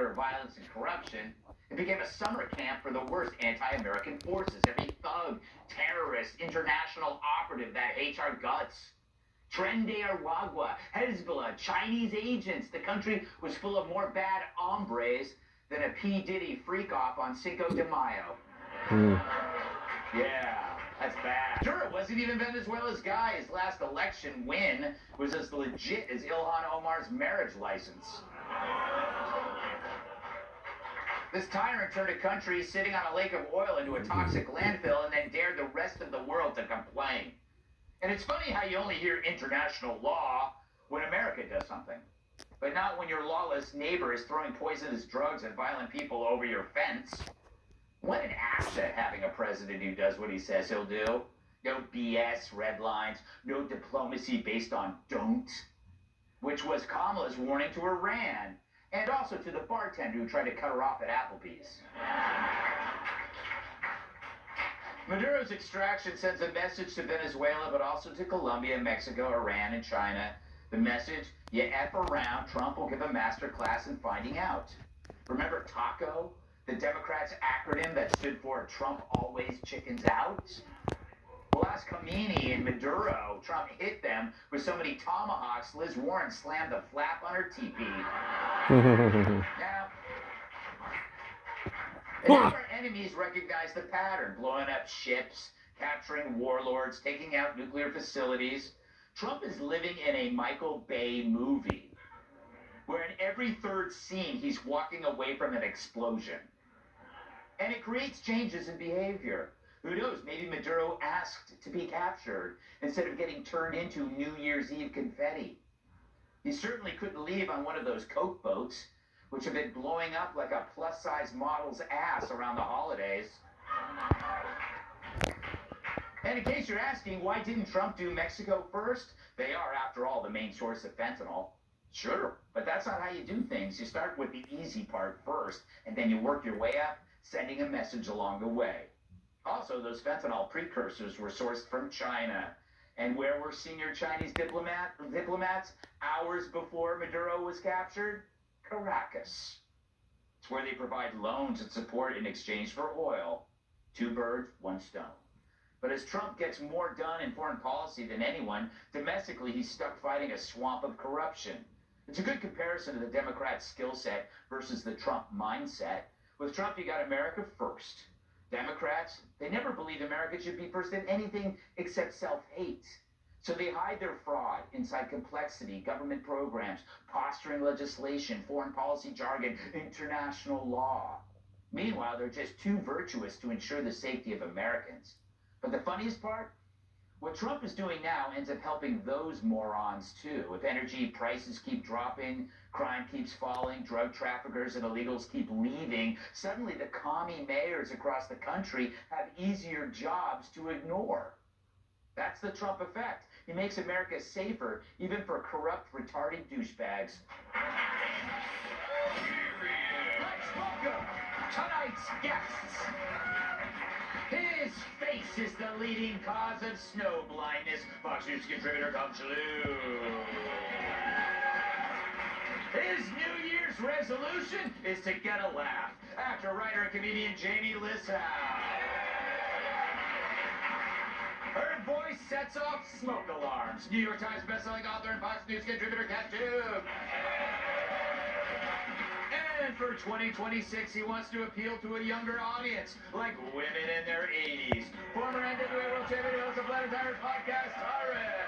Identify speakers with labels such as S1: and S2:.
S1: longer violence and corruption. It became a summer camp for the worst anti-American forces. Every thug, terrorist, international operative that hates our guts. Trende Arwagwa, Hezbollah, Chinese agents. The country was full of more bad hombres than a P. Diddy freak-off on Cinco de Mayo. Yeah, that's bad. Sure, it wasn't even Venezuela's guy. His last election win was as legit as Ilhan Omar's marriage license. This tyrant turned a country sitting on a lake of oil into a toxic landfill and then dared the rest of the world to complain. And it's funny how you only hear international law when America does something, but not when your lawless neighbor is throwing poisonous drugs and violent people over your fence. What an asset having a president who does what he says he'll do. No BS, red lines, no diplomacy based on don't, which was Kamala's warning to Iran, and also to the bartender who tried to cut her off at Applebee's. Maduro's extraction sends a message to Venezuela, but also to Colombia, Mexico, Iran, and China. The message, you F around, Trump will give a master class in finding out. Remember TACO, the Democrats' acronym that stood for Trump Always Chickens Out? Well, ask Khomeini and Maduro. Trump hit them with so many tomahawks, Liz Warren slammed the flap on her teepee. And our enemies recognize the pattern, blowing up ships, capturing warlords, taking out nuclear facilities. Trump is living in a Michael Bay movie, where in every third scene he's walking away from an explosion. And it creates changes in behavior. Who knows, maybe Maduro asked to be captured instead of getting turned into New Year's Eve confetti. He certainly couldn't leave on one of those Coke boats, which have been blowing up like a plus-size model's ass around the holidays. And in case you're asking, why didn't Trump do Mexico first? They are, after all, the main source of fentanyl. Sure, but that's not how you do things. You start with the easy part first, and then you work your way up, sending a message along the way. Also, those fentanyl precursors were sourced from China. And where were senior Chinese diplomats hours before Maduro was captured? Caracas. It's where they provide loans and support in exchange for oil. Two birds, one stone. But as Trump gets more done in foreign policy than anyone, domestically he's stuck fighting a swamp of corruption. It's a good comparison to the Democrats' skill set versus the Trump mindset. With Trump, you got America first. Democrats, they never believed America should be first in anything except self-hate. So they hide their fraud inside complexity, government programs, posturing legislation, foreign policy jargon, international law. Meanwhile, they're just too virtuous to ensure the safety of Americans. But the funniest part? What Trump is doing now ends up helping those morons too. If energy prices keep dropping, crime keeps falling, drug traffickers and illegals keep leaving, suddenly the commie mayors across the country have easier jobs to ignore. That's the Trump effect. He makes America safer, even for corrupt, retarded douchebags. Let's welcome tonight's guests. His face is the leading cause of snow blindness. Fox News contributor Tom Shalhoub. His New Year's resolution is to get a laugh. Actor, writer, and comedian Jamie Lissow. Her voice sets off smoke alarms. New York Times bestselling author and Fox News contributor Kat Tube. And for 2026, he wants to appeal to a younger audience, like women in their 80s. Former NWA World Champion host of Planet Tyrant Podcast, Tyrant.